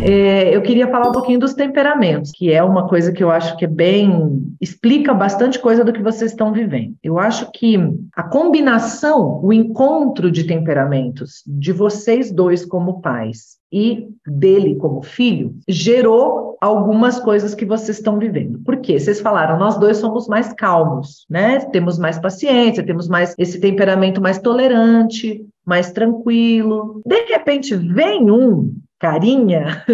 eu queria falar um pouquinho dos temperamentos, que é uma coisa que eu acho que explica bastante coisa do que vocês estão vivendo. Eu acho que a combinação, o encontro de temperamentos de vocês dois como pais e dele como filho, gerou algumas coisas que vocês estão vivendo. Por quê? Vocês falaram, nós dois somos mais calmos, né? Temos mais paciência, temos mais esse temperamento mais tolerante, mais tranquilo. De repente, vem um carinha,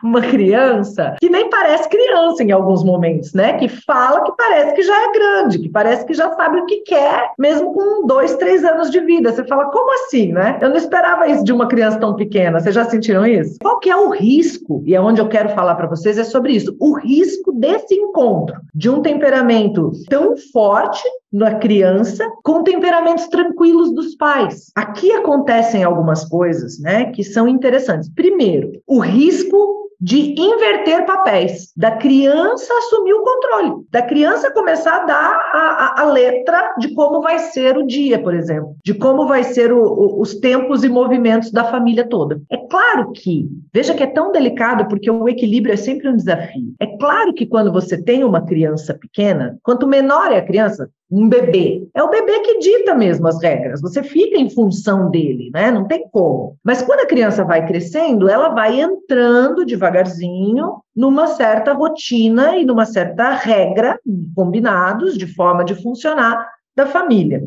uma criança, que nem parece criança em alguns momentos, né? Que fala que parece que já é grande, que parece que já sabe o que quer, mesmo com 2, 3 anos de vida. Você fala, como assim, né? Eu não esperava isso de uma criança tão pequena. Vocês já sentiram isso? Qual que é o risco? E é onde eu quero falar para vocês, é sobre isso. O risco desse encontro de um temperamento tão forte na criança com temperamentos tranquilos dos pais. Aqui acontecem algumas coisas, né, que são interessantes. Primeiro, o risco de inverter papéis, da criança assumir o controle, da criança começar a dar a letra de como vai ser o dia, por exemplo, de como vai ser os tempos e movimentos da família toda. É claro que, veja que é tão delicado, porque o equilíbrio é sempre um desafio. É claro que quando você tem uma criança pequena, quanto menor é a criança, um bebê. É o bebê que dita mesmo as regras. Você fica em função dele, né? Não tem como. Mas quando a criança vai crescendo, ela vai entrando devagarzinho numa certa rotina e numa certa regra, combinados, de forma de funcionar da família.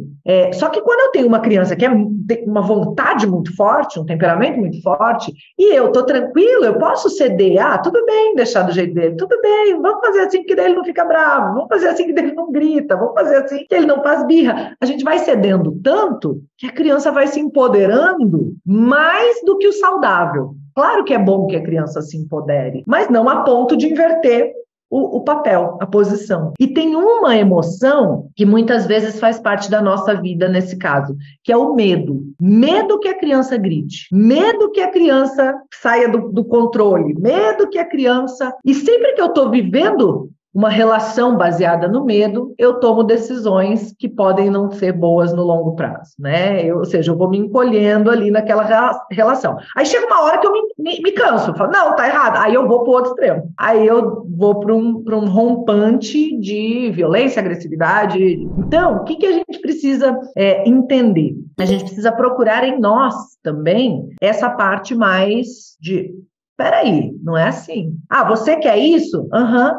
Só que quando eu tenho uma criança que tem uma vontade muito forte, um temperamento muito forte, e eu tô tranquilo, eu posso ceder, tudo bem, deixar do jeito dele, tudo bem, vamos fazer assim que daí ele não fica bravo, vamos fazer assim que daí ele não grita, vamos fazer assim que ele não faz birra. A gente vai cedendo tanto que a criança vai se empoderando mais do que o saudável. Claro que é bom que a criança se empodere, mas não a ponto de inverter o papel, a posição. E tem uma emoção que muitas vezes faz parte da nossa vida nesse caso, que é o medo. Medo que a criança grite, medo que a criança saia do controle, medo que a criança... E sempre que eu estou vivendo uma relação baseada no medo, eu tomo decisões que podem não ser boas no longo prazo, né? Ou seja, eu vou me encolhendo ali naquela relação. Aí chega uma hora que eu me canso, falo, não, tá errado. Aí eu vou para o outro extremo. Aí eu vou para um rompante de violência, agressividade. Então, o que a gente precisa entender? A gente precisa procurar em nós também essa parte mais de... Peraí, não é assim. Você quer isso?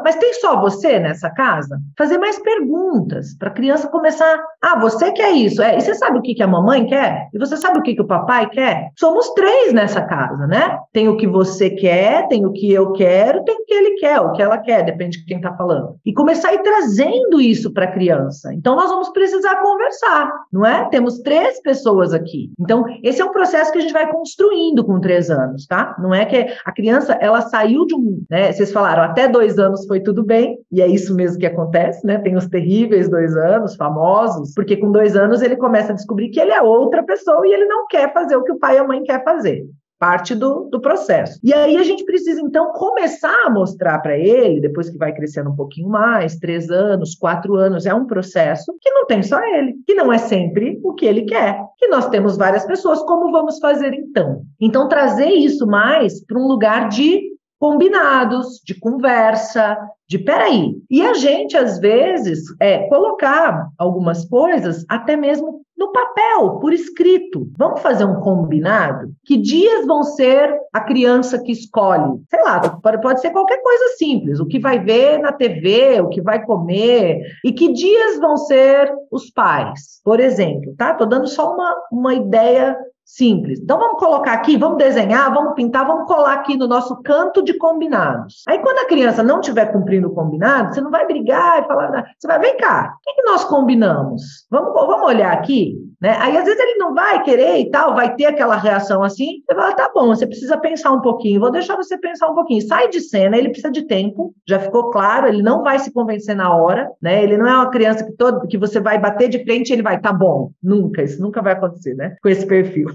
Mas tem só você nessa casa? Fazer mais perguntas para a criança começar. Você quer isso? E você sabe o que a mamãe quer? E você sabe o que o papai quer? Somos 3 nessa casa, né? Tem o que você quer, tem o que eu quero, tem o que ele quer, o que ela quer, depende de quem está falando. E começar a ir trazendo isso para a criança. Então, nós vamos precisar conversar, não é? Temos 3 pessoas aqui. Então, esse é um processo que a gente vai construindo com 3 anos, tá? Não é que a criança, ela saiu de né? Vocês falaram, até 2 anos foi tudo bem, e é isso mesmo que acontece, né? Tem os terríveis 2 anos, famosos, porque com 2 anos ele começa a descobrir que ele é outra pessoa e ele não quer fazer o que o pai e a mãe querem fazer. Parte do processo. E aí a gente precisa, então, começar a mostrar para ele, depois que vai crescendo um pouquinho mais, 3 anos, 4 anos, é um processo que não tem só ele, que não é sempre o que ele quer, que nós temos várias pessoas, como vamos fazer então? Então, trazer isso mais para um lugar de combinados, de conversa, de peraí. E a gente, às vezes, colocar algumas coisas até mesmo no papel, por escrito. Vamos fazer um combinado? Que dias vão ser a criança que escolhe? Sei lá, pode ser qualquer coisa simples, o que vai ver na TV, o que vai comer, e que dias vão ser os pais, por exemplo, tá? Tô dando só uma ideia simples. Então, vamos colocar aqui, vamos desenhar, vamos pintar, vamos colar aqui no nosso canto de combinados. Aí, quando a criança não estiver cumprindo o combinado, você não vai brigar e falar nada. Você vai, vem cá, o que nós combinamos? Vamos olhar aqui, né? Aí, às vezes, ele não vai querer e tal, vai ter aquela reação assim. Você fala, tá bom, você precisa pensar um pouquinho, vou deixar você pensar um pouquinho. Sai de cena, ele precisa de tempo, já ficou claro, ele não vai se convencer na hora, né? Ele não é uma criança que você vai bater de frente e ele vai, tá bom. Nunca, isso nunca vai acontecer, né? Com esse perfil.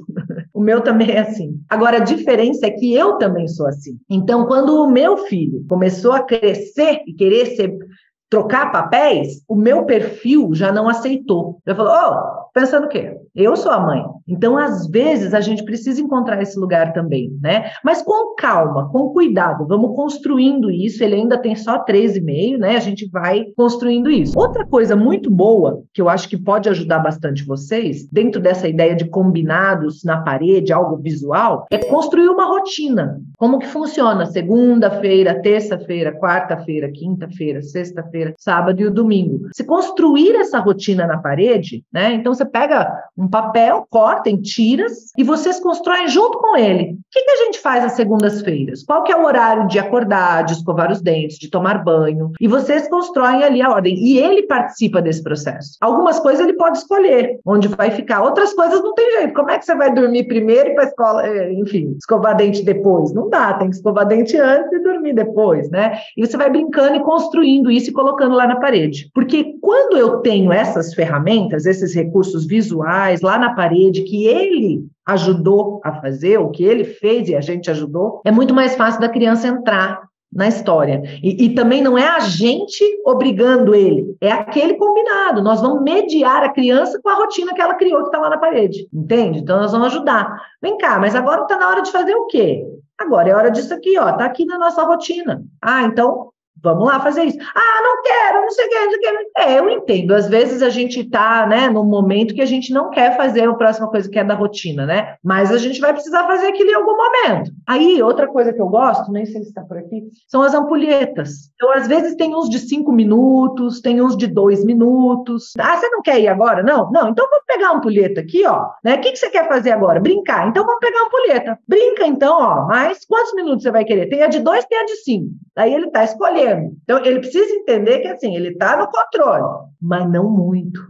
O meu também é assim. Agora, a diferença é que eu também sou assim. Então, quando o meu filho começou a crescer e querer ser trocar papéis, o meu perfil já não aceitou. Já falou, pensando o quê? Eu sou a mãe. Então, às vezes, a gente precisa encontrar esse lugar também, né? Mas com calma, com cuidado, vamos construindo isso. Ele ainda tem só 3,5, né? A gente vai construindo isso. Outra coisa muito boa, que eu acho que pode ajudar bastante vocês, dentro dessa ideia de combinados na parede, algo visual, é construir uma rotina. Como que funciona? Segunda-feira, terça-feira, quarta-feira, quinta-feira, sexta-feira, sábado e o domingo. Se construir essa rotina na parede, né? Então você pega um papel, corta em tiras e vocês constroem junto com ele. O que a gente faz às segundas-feiras? Qual que é o horário de acordar, de escovar os dentes, de tomar banho? E vocês constroem ali a ordem. E ele participa desse processo. Algumas coisas ele pode escolher onde vai ficar. Outras coisas não tem jeito. Como é que você vai dormir primeiro e para a escola, enfim, escovar dente depois? Não dá, tem que escovar dente antes e dormir depois, né? E você vai brincando e construindo isso e colocando lá na parede. Porque quando eu tenho essas ferramentas, esses recursos visuais lá na parede, que ele ajudou a fazer, o que ele fez e a gente ajudou, é muito mais fácil da criança entrar na história. E também não é a gente obrigando ele, é aquele combinado. Nós vamos mediar a criança com a rotina que ela criou, que está lá na parede, entende? Então, nós vamos ajudar. Vem cá, mas agora está na hora de fazer o quê? Agora é hora disso aqui, ó, tá aqui na nossa rotina. Então, vamos lá fazer isso. Não quero, não sei o que, não sei o que. Eu entendo. Às vezes a gente está, né, num momento que a gente não quer fazer a próxima coisa que é da rotina, né? Mas a gente vai precisar fazer aquilo em algum momento. Aí, outra coisa que eu gosto, nem sei se está por aqui, são as ampulhetas. Então, às vezes tem uns de 5 minutos, tem uns de 2 minutos. Você não quer ir agora? Não? Não, então vamos pegar a ampulheta aqui, ó. Né? O que você quer fazer agora? Brincar. Então vamos pegar a ampulheta. Brinca, então, ó. Mas quantos minutos você vai querer? Tem a de 2, tem a de 5. Daí ele está escolhendo. Então, ele precisa entender que, assim, ele está no controle, mas não muito.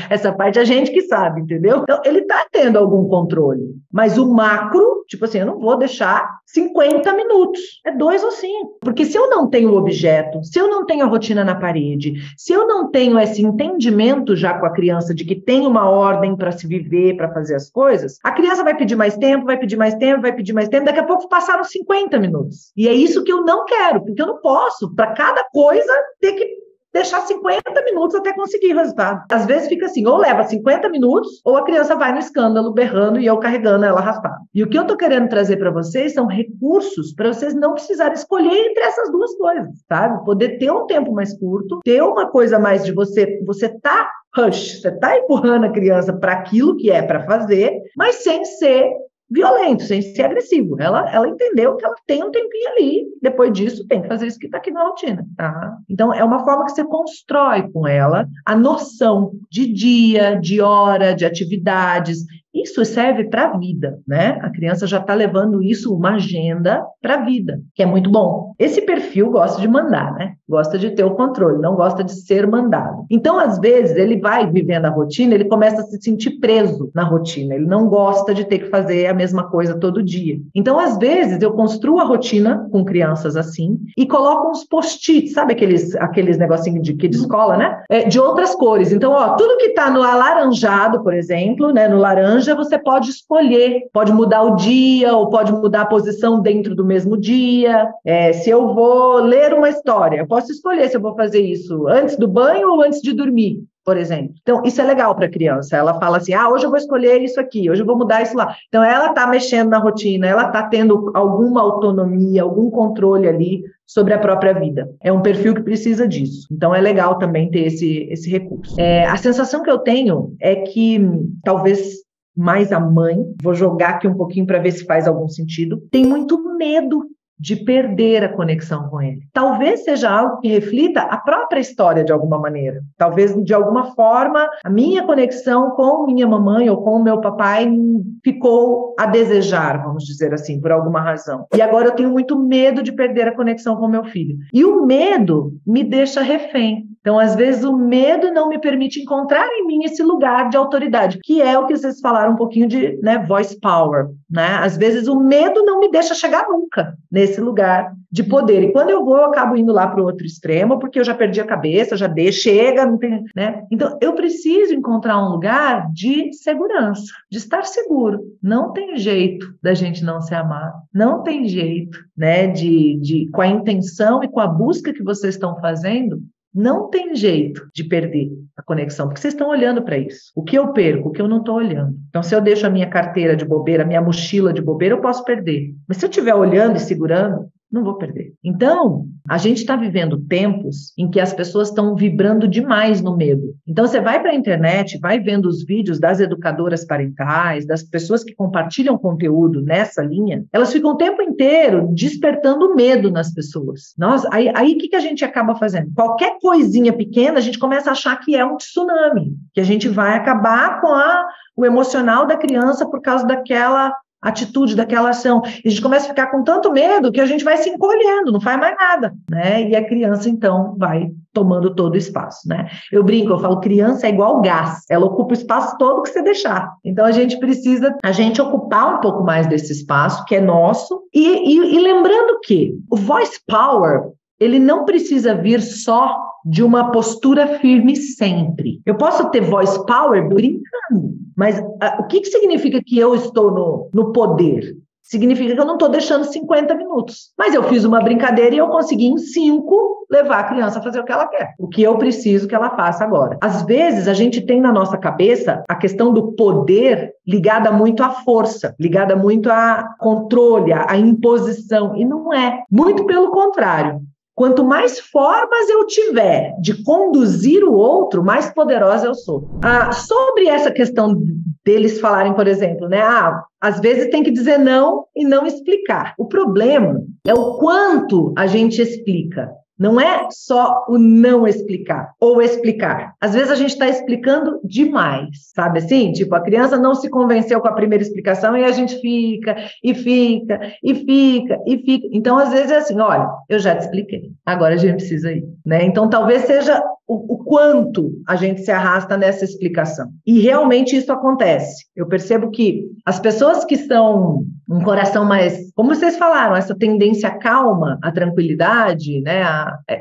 Essa parte a gente que sabe, entendeu? Então, ele está tendo algum controle, mas o macro, tipo assim, eu não vou deixar 50 minutos, é 2 ou 5. Porque se eu não tenho o objeto, se eu não tenho a rotina na parede, se eu não tenho esse entendimento já com a criança de que tem uma ordem para se viver, para fazer as coisas, a criança vai pedir mais tempo, vai pedir mais tempo, vai pedir mais tempo, daqui a pouco passaram 50 minutos. E é isso que eu não quero, porque eu não posso, para cada coisa, ter que deixar 50 minutos até conseguir o resultado. Às vezes fica assim, ou leva 50 minutos, ou a criança vai no escândalo berrando e eu carregando ela arrastada. E o que eu estou querendo trazer para vocês são recursos para vocês não precisarem escolher entre essas duas coisas, sabe? Poder ter um tempo mais curto, ter uma coisa mais de você tá rush, você tá empurrando a criança para aquilo que é para fazer, mas sem ser violento, sem ser agressivo. Ela entendeu que ela tem um tempinho ali, depois disso tem que fazer isso que está aqui na rotina. Tá? Então, é uma forma que você constrói com ela a noção de dia, de hora, de atividades. Isso serve para a vida, né? A criança já está levando isso, uma agenda para a vida, que é muito bom. Esse perfil gosta de mandar, né? Gosta de ter o controle, não gosta de ser mandado. Então, às vezes, ele vai vivendo a rotina, ele começa a se sentir preso na rotina, ele não gosta de ter que fazer a mesma coisa todo dia. Então, às vezes, eu construo a rotina com crianças assim e coloco uns post-its, sabe aqueles negocinhos de escola, né? De outras cores. Então, ó, tudo que está no alaranjado, por exemplo, né, no laranja, você pode escolher, pode mudar o dia ou pode mudar a posição dentro do mesmo dia. Se eu vou ler uma história, eu posso escolher se eu vou fazer isso antes do banho ou antes de dormir, por exemplo. Então, isso é legal para a criança. Ela fala assim, hoje eu vou escolher isso aqui, hoje eu vou mudar isso lá. Então, ela está mexendo na rotina, ela está tendo alguma autonomia, algum controle ali sobre a própria vida. É um perfil que precisa disso. Então, é legal também ter esse recurso. A sensação que eu tenho é que, talvez mais a mãe, vou jogar aqui um pouquinho para ver se faz algum sentido, tem muito medo de perder a conexão com ele. Talvez seja algo que reflita a própria história de alguma maneira. Talvez, de alguma forma, a minha conexão com minha mamãe ou com o meu papai ficou a desejar, vamos dizer assim, por alguma razão. E agora eu tenho muito medo de perder a conexão com meu filho. E o medo me deixa refém. Então, às vezes, o medo não me permite encontrar em mim esse lugar de autoridade, que é o que vocês falaram um pouquinho de, né, voice power, né? Às vezes, o medo não me deixa chegar nunca nesse lugar de poder. E quando eu vou, eu acabo indo lá para o outro extremo, porque eu já perdi a cabeça, já chega, não tem, né? Então, eu preciso encontrar um lugar de segurança, de estar seguro. Não tem jeito da gente não se amar, não tem jeito, né, com a intenção e com a busca que vocês estão fazendo, Não tem jeito de perder a conexão, porque vocês estão olhando para isso. O que eu perco, o que eu não estou olhando. Então, se eu deixo a minha carteira de bobeira, a minha mochila de bobeira, eu posso perder. Mas se eu estiver olhando e segurando, não vou perder. Então, a gente está vivendo tempos em que as pessoas estão vibrando demais no medo. Então, você vai para a internet, vai vendo os vídeos das educadoras parentais, das pessoas que compartilham conteúdo nessa linha, elas ficam o tempo inteiro despertando medo nas pessoas. Nossa, aí o que a gente acaba fazendo? Qualquer coisinha pequena, a gente começa a achar que é um tsunami, que a gente vai acabar com o emocional da criança por causa daquela atitude, daquela ação. E a gente começa a ficar com tanto medo que a gente vai se encolhendo, não faz mais nada, né? E a criança, então, vai tomando todo o espaço, né? Eu brinco, eu falo, criança é igual gás, ela ocupa o espaço todo que você deixar. Então, a gente precisa, ocupar um pouco mais desse espaço, que é nosso, e lembrando que o voice power, ele não precisa vir só de uma postura firme sempre. Eu posso ter voice power brincando, mas o que significa que eu estou no poder? Significa que eu não estou deixando 50 minutos. Mas eu fiz uma brincadeira e eu consegui em 5 levar a criança a fazer o que ela quer. O que eu preciso que ela faça agora. Às vezes, a gente tem na nossa cabeça a questão do poder ligada muito à força, ligada muito a controle, à imposição. E não é. Muito pelo contrário. Quanto mais formas eu tiver de conduzir o outro, mais poderosa eu sou. Sobre essa questão deles falarem, por exemplo, né? Às vezes tem que dizer não e não explicar. O problema é o quanto a gente explica. Não é só o não explicar ou explicar. Às vezes a gente está explicando demais, sabe assim? Tipo, a criança não se convenceu com a primeira explicação e a gente fica. Então, às vezes é assim, olha, eu já te expliquei, agora a gente precisa ir, né? Então, talvez seja o quanto a gente se arrasta nessa explicação. E realmente isso acontece. Eu percebo que as pessoas que são um coração mais, como vocês falaram, essa tendência calma, a tranquilidade, né?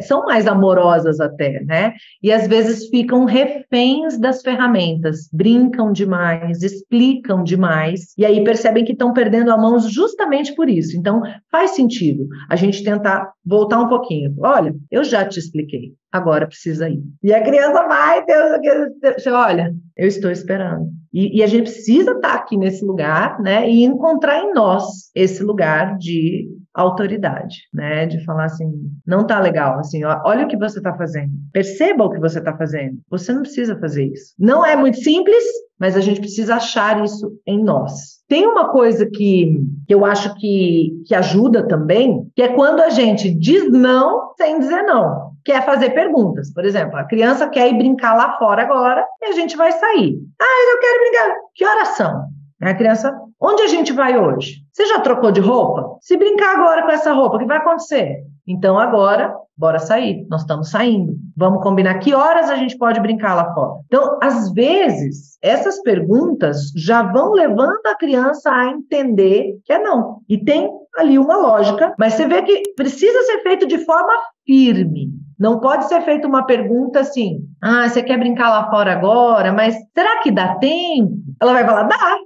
São mais amorosas até, né? E às vezes ficam reféns das ferramentas, brincam demais, explicam demais, e aí percebem que estão perdendo a mão justamente por isso. Então, faz sentido a gente tentar voltar um pouquinho. Olha, eu já te expliquei. Agora precisa ir. E a criança vai, Deus, olha, eu estou esperando. E a gente precisa estar aqui nesse lugar, né? E encontrar em nós esse lugar de autoridade, né? De falar assim, não tá legal, assim, olha o que você está fazendo. Perceba o que você está fazendo. Você não precisa fazer isso. Não é muito simples, mas a gente precisa achar isso em nós. Tem uma coisa que eu acho que ajuda também, que é quando a gente diz não sem dizer não. Quer fazer perguntas. Por exemplo, a criança quer ir brincar lá fora agora e a gente vai sair. Eu quero brincar. Que horas são? A criança, onde a gente vai hoje? Você já trocou de roupa? Se brincar agora com essa roupa, o que vai acontecer? Então agora, bora sair. Nós estamos saindo. Vamos combinar que horas a gente pode brincar lá fora. Então, às vezes, essas perguntas já vão levando a criança a entender que é não. E tem ali uma lógica, mas você vê que precisa ser feito de forma firme. Não pode ser feita uma pergunta assim, você quer brincar lá fora agora, mas será que dá tempo? Ela vai falar, dá.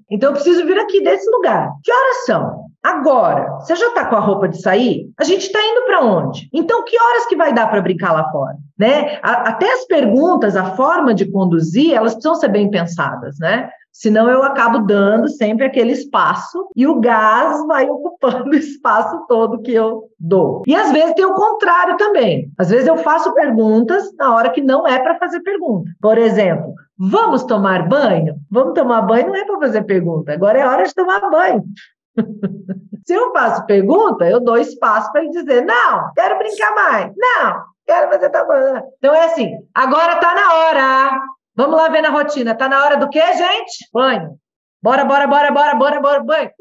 Então eu preciso vir aqui desse lugar. Que horas são? Agora. Você já está com a roupa de sair? A gente está indo para onde? Então que horas que vai dar para brincar lá fora? Né? Até as perguntas, a forma de conduzir, elas precisam ser bem pensadas, né? Senão eu acabo dando sempre aquele espaço e o gás vai ocupando o espaço todo que eu dou. E às vezes tem o contrário também. Às vezes eu faço perguntas na hora que não é para fazer pergunta. Por exemplo, vamos tomar banho? Vamos tomar banho não é para fazer pergunta. Agora é hora de tomar banho. Se eu faço pergunta, eu dou espaço para ele dizer, não, quero brincar mais. Não, quero fazer tal coisa. Então é assim, agora está na hora. Vamos lá ver na rotina. Tá na hora do quê, gente? Banho. Bora, banho. Não quero,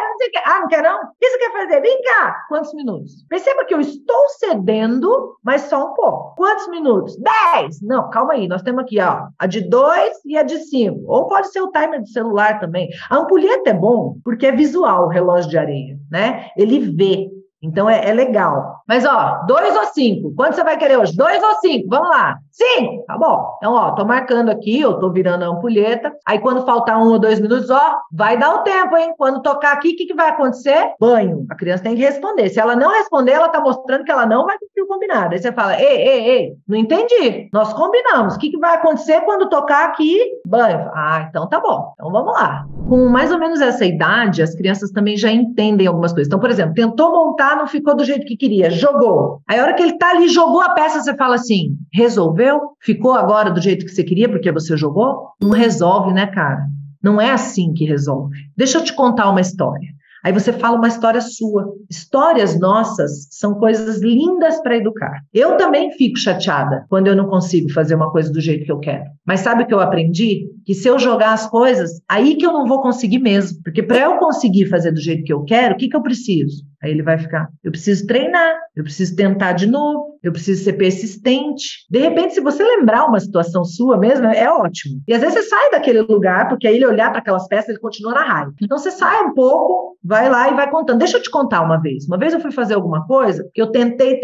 não sei o que. Não quer não? O que você quer fazer? Brincar. Quantos minutos? Perceba que eu estou cedendo, mas só um pouco. Quantos minutos? 10. Não, calma aí. Nós temos aqui, ó, a de 2 e a de 5. Ou pode ser o timer do celular também. A ampulheta é bom, porque é visual o relógio de areia, né? Ele vê. Então, é legal. Mas, ó, 2 ou 5? Quanto você vai querer hoje? 2 ou 5? Vamos lá. Sim, tá bom. Então, ó, tô marcando aqui, eu tô virando a ampulheta. Aí, quando faltar 1 ou 2 minutos, ó, vai dar o tempo, hein? Quando tocar aqui, o que vai acontecer? Banho. A criança tem que responder. Se ela não responder, ela tá mostrando que ela não vai cumprir o combinado. Aí você fala, ei, não entendi. Nós combinamos. O que vai acontecer quando tocar aqui? Banho. Ah, então tá bom. Então vamos lá. Com mais ou menos essa idade, as crianças também já entendem algumas coisas. Então, por exemplo, tentou montar, não ficou do jeito que queria, jogou. Aí, a hora que ele tá ali, jogou a peça, você fala assim, resolveu? Ficou agora do jeito que você queria porque você jogou? Não resolve, né, cara? Não é assim que resolve. Deixa eu te contar uma história. Aí você fala uma história sua. Histórias nossas são coisas lindas para educar. Eu também fico chateada quando eu não consigo fazer uma coisa do jeito que eu quero. Mas sabe o que eu aprendi? Que se eu jogar as coisas, aí que eu não vou conseguir mesmo. Porque para eu conseguir fazer do jeito que eu quero, o que eu preciso? Aí ele vai ficar, eu preciso treinar, eu preciso tentar de novo, eu preciso ser persistente. De repente, se você lembrar uma situação sua mesmo, é ótimo. E às vezes você sai daquele lugar, porque aí ele olhar para aquelas peças, ele continua na raiva. Então você sai um pouco, vai lá e vai contando. Deixa eu te contar uma vez. Uma vez eu fui fazer alguma coisa, que eu tentei,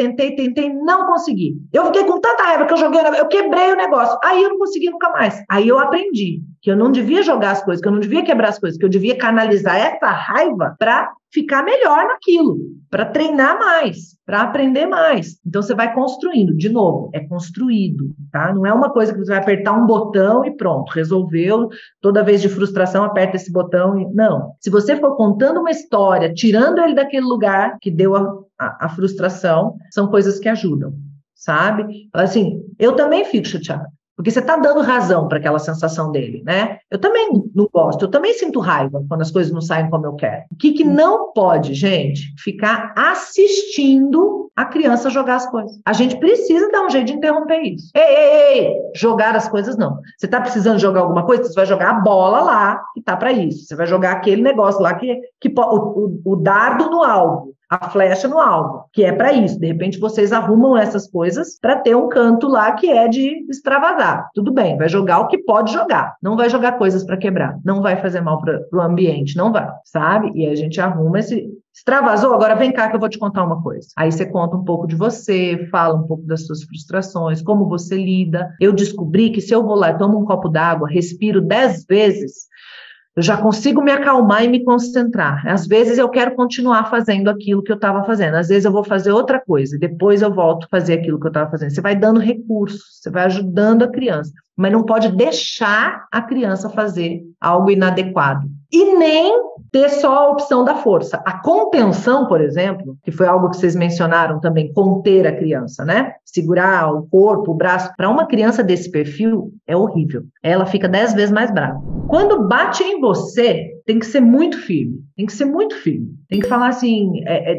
não consegui. Eu fiquei com tanta raiva que eu quebrei o negócio. Aí eu não consegui nunca mais. Aí eu aprendi que eu não devia jogar as coisas, que eu não devia quebrar as coisas, que eu devia canalizar essa raiva para ficar melhor naquilo, para treinar mais, para aprender mais. Então você vai construindo, de novo, é construído, tá? Não é uma coisa que você vai apertar um botão e pronto, resolveu, toda vez de frustração aperta esse botão e... Não. Se você for contando uma história, tirando ele daquele lugar que deu a frustração, são coisas que ajudam, sabe? Assim, eu também fico chateada. Porque você está dando razão para aquela sensação dele, né? Eu também não gosto, eu também sinto raiva quando as coisas não saem como eu quero. O que não pode, gente? Ficar assistindo a criança jogar as coisas. A gente precisa dar um jeito de interromper isso. Ei, jogar as coisas não. Você está precisando jogar alguma coisa? Você vai jogar a bola lá, que tá para isso. Você vai jogar aquele negócio lá, o dardo no alvo. A flecha no alvo, que é para isso. De repente, vocês arrumam essas coisas para ter um canto lá que é de extravasar. Tudo bem, vai jogar o que pode jogar. Não vai jogar coisas para quebrar. Não vai fazer mal para o ambiente, não vai, sabe? E a gente arruma esse... Extravasou? Agora vem cá que eu vou te contar uma coisa. Aí você conta um pouco de você, fala um pouco das suas frustrações, como você lida. Eu descobri que se eu vou lá e tomo um copo d'água, respiro 10 vezes... eu já consigo me acalmar e me concentrar. Às vezes eu quero continuar fazendo aquilo que eu estava fazendo. Às vezes eu vou fazer outra coisa. Depois eu volto a fazer aquilo que eu estava fazendo. Você vai dando recursos, você vai ajudando a criança. Mas não pode deixar a criança fazer algo inadequado. E nem ter só a opção da força. A contenção, por exemplo, que foi algo que vocês mencionaram também, conter a criança, né? Segurar o corpo, o braço. Para uma criança desse perfil, é horrível. Ela fica 10 vezes mais brava. Quando bate em você, tem que ser muito firme. Tem que ser muito firme. Tem que falar assim,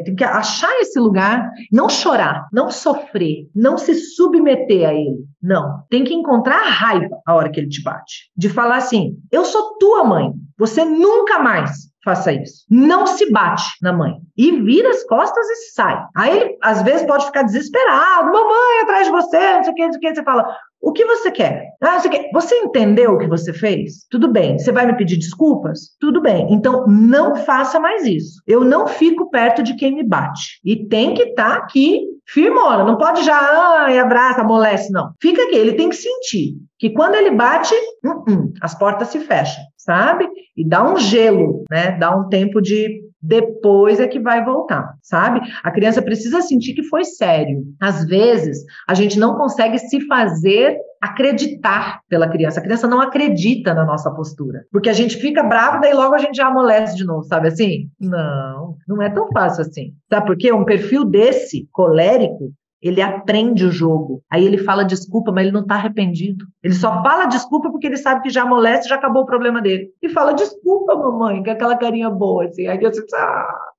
tem que achar esse lugar, não chorar, não sofrer, não se submeter a ele. Não. Tem que encontrar a raiva a hora que ele te bate. De falar assim, eu sou tua mãe, você nunca mais faça isso. Não se bate na mãe. E vira as costas e sai. Aí ele, às vezes, pode ficar desesperado. Mamãe, atrás de você, não sei o que, não sei o que. Você fala, o que você quer? Você entendeu o que você fez? Tudo bem. Você vai me pedir desculpas? Tudo bem. Então, não faça mais isso. Eu não fico perto de quem me bate. E tem que estar aqui firmona. Não pode já, abraça, amolece, não. Fica aqui. Ele tem que sentir que quando ele bate, as portas se fecham, sabe? E dá um gelo, né? Dá um tempo de... depois é que vai voltar, sabe? A criança precisa sentir que foi sério. Às vezes, a gente não consegue se fazer acreditar pela criança. A criança não acredita na nossa postura. Porque a gente fica bravo, daí logo a gente já amolece de novo, sabe assim? Não é tão fácil assim. Sabe por quê? Um perfil desse, colérico, ele aprende o jogo. Aí ele fala desculpa, mas ele não está arrependido. Ele só fala desculpa porque ele sabe que já amolece, já acabou o problema dele. E fala desculpa, mamãe, com aquela carinha boa, assim. Aí eu disse,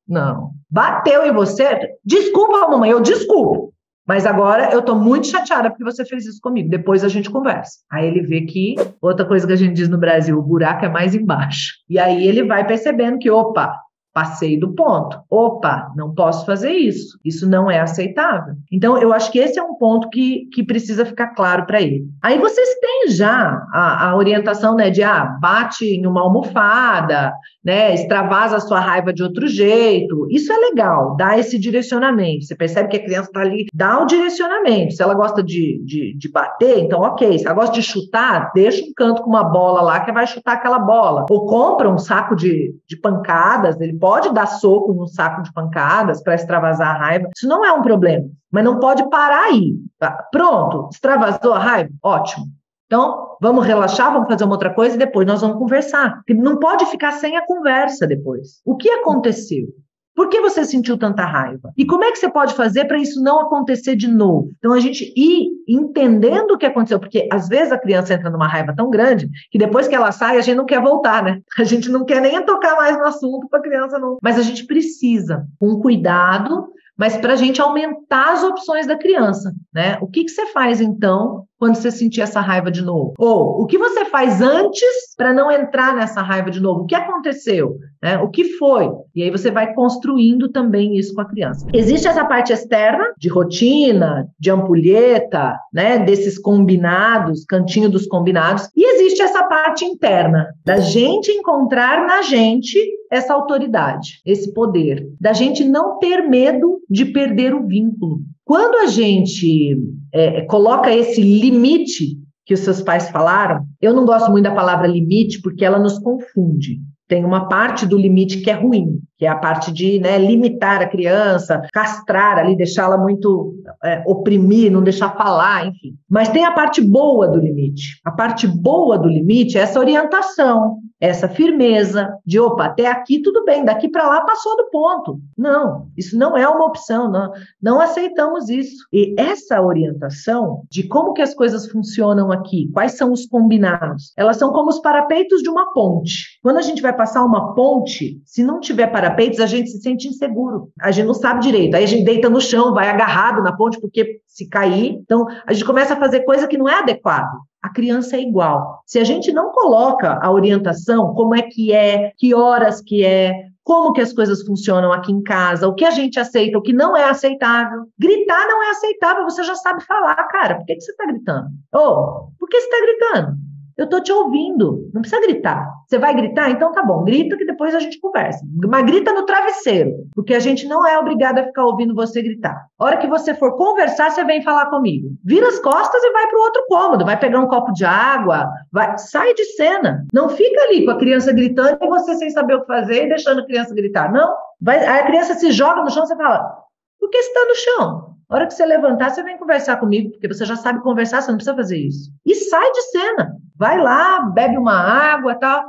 não. Bateu em você? Desculpa, mamãe, eu desculpo. Mas agora eu tô muito chateada porque você fez isso comigo. Depois a gente conversa. Aí ele vê que, outra coisa que a gente diz no Brasil, o buraco é mais embaixo. E aí ele vai percebendo que, opa, passei do ponto. Opa, não posso fazer isso. Isso não é aceitável. Então, eu acho que esse é um ponto que precisa ficar claro para ele. Aí vocês têm já a orientação, né, de bate em uma almofada, né? Extravasa a sua raiva de outro jeito. Isso é legal, dá esse direcionamento. Você percebe que a criança está ali, dá o direcionamento. Se ela gosta de bater, então ok. Se ela gosta de chutar, deixa um canto com uma bola lá que vai chutar aquela bola. Ou compra um saco de pancadas, ele pode dar soco num saco de pancadas para extravasar a raiva. Isso não é um problema, mas não pode parar aí. Pronto, extravasou a raiva? Ótimo. Então, vamos relaxar, vamos fazer uma outra coisa e depois nós vamos conversar. Porque não pode ficar sem a conversa depois. O que aconteceu? Por que você sentiu tanta raiva? E como é que você pode fazer para isso não acontecer de novo? Então, a gente ir entendendo o que aconteceu, porque às vezes a criança entra numa raiva tão grande que depois que ela sai, a gente não quer voltar, né? A gente não quer nem tocar mais no assunto para a criança não. Mas a gente precisa, com cuidado, mas para a gente aumentar as opções da criança, né? O que você faz, então, quando você sentir essa raiva de novo? Ou o que você faz antes para não entrar nessa raiva de novo? O que aconteceu? Né? O que foi? E aí você vai construindo também isso com a criança. Existe essa parte externa, de rotina, de ampulheta, né? Desses combinados, cantinho dos combinados. E existe essa parte interna, da gente encontrar na gente essa autoridade, esse poder, da gente não ter medo de perder o vínculo. Quando a gente coloca esse limite que os seus pais falaram, eu não gosto muito da palavra limite porque ela nos confunde. Tem uma parte do limite que é ruim, que é a parte de, né, limitar a criança, castrar ali, deixá-la muito oprimir, não deixar falar, enfim. Mas tem a parte boa do limite. A parte boa do limite é essa orientação, essa firmeza de, opa, até aqui tudo bem, daqui para lá passou do ponto. Não, isso não é uma opção, não aceitamos isso. E essa orientação de como que as coisas funcionam aqui, quais são os combinados, elas são como os parapeitos de uma ponte. Quando a gente vai passar uma ponte, se não tiver parapeitos, a gente se sente inseguro. A gente não sabe direito. Aí a gente deita no chão, vai agarrado na ponte, porque se cair, então a gente começa a fazer coisa que não é adequado. A criança é igual. Se a gente não coloca a orientação, como é, que horas que é, como que as coisas funcionam aqui em casa, o que a gente aceita, o que não é aceitável. Gritar não é aceitável, você já sabe falar, cara. Por que você está gritando? Por que você está gritando? Eu estou te ouvindo, não precisa gritar. Você vai gritar? Então tá bom, grita que depois a gente conversa. Mas grita no travesseiro, porque a gente não é obrigado a ficar ouvindo você gritar. A hora que você for conversar, você vem falar comigo. Vira as costas e vai para o outro cômodo, vai pegar um copo de água, sai de cena. Não fica ali com a criança gritando e você sem saber o que fazer e deixando a criança gritar. Não, aí a criança se joga no chão e você fala, por que você está no chão? A hora que você levantar, você vem conversar comigo, porque você já sabe conversar, você não precisa fazer isso. E sai de cena. Vai lá, bebe uma água e tal.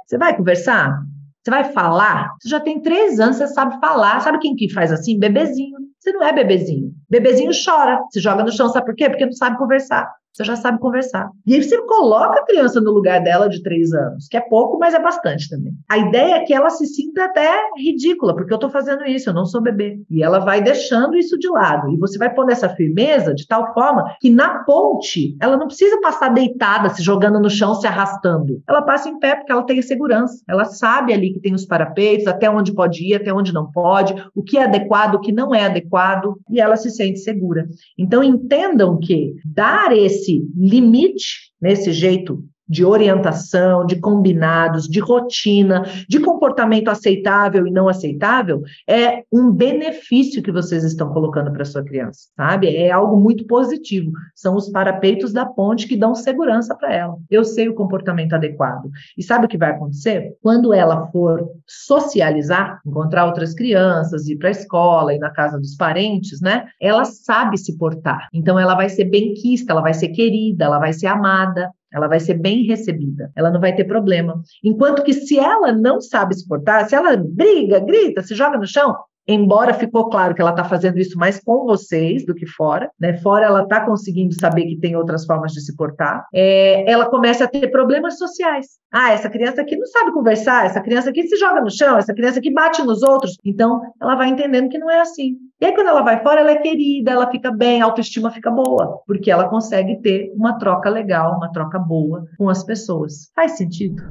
Você vai conversar? Você vai falar? Você já tem 3 anos, você sabe falar. Sabe quem que faz assim? Bebezinho. Você não é bebezinho. Bebezinho chora, se joga no chão. Sabe por quê? Porque não sabe conversar. Você já sabe conversar. E aí você coloca a criança no lugar dela de 3 anos, que é pouco, mas é bastante também. A ideia é que ela se sinta até ridícula, porque eu estou fazendo isso, eu não sou bebê. E ela vai deixando isso de lado. E você vai pondo essa firmeza de tal forma que na ponte, ela não precisa passar deitada, se jogando no chão, se arrastando. Ela passa em pé porque ela tem segurança. Ela sabe ali que tem os parapeitos, até onde pode ir, até onde não pode, o que é adequado, o que não é adequado, e ela se sente segura. Então, entendam que dar esse limite, nesse jeito de orientação, de combinados, de rotina, de comportamento aceitável e não aceitável, é um benefício que vocês estão colocando para sua criança, sabe? É algo muito positivo. São os parapeitos da ponte que dão segurança para ela. Eu sei o comportamento adequado. E sabe o que vai acontecer? Quando ela for socializar, encontrar outras crianças, ir para a escola, ir na casa dos parentes, né? Ela sabe se portar. Então, ela vai ser benquista, ela vai ser querida, ela vai ser amada. Ela vai ser bem recebida, ela não vai ter problema. Enquanto que se ela não sabe se portar, se ela briga, grita, se joga no chão, embora ficou claro que ela está fazendo isso mais com vocês do que fora, né? Fora ela está conseguindo saber que tem outras formas de se portar, ela começa a ter problemas sociais. Essa criança aqui não sabe conversar, essa criança aqui se joga no chão, essa criança aqui bate nos outros. Então, ela vai entendendo que não é assim. E aí, quando ela vai fora, ela é querida, ela fica bem, a autoestima fica boa, porque ela consegue ter uma troca legal, uma troca boa com as pessoas. Faz sentido?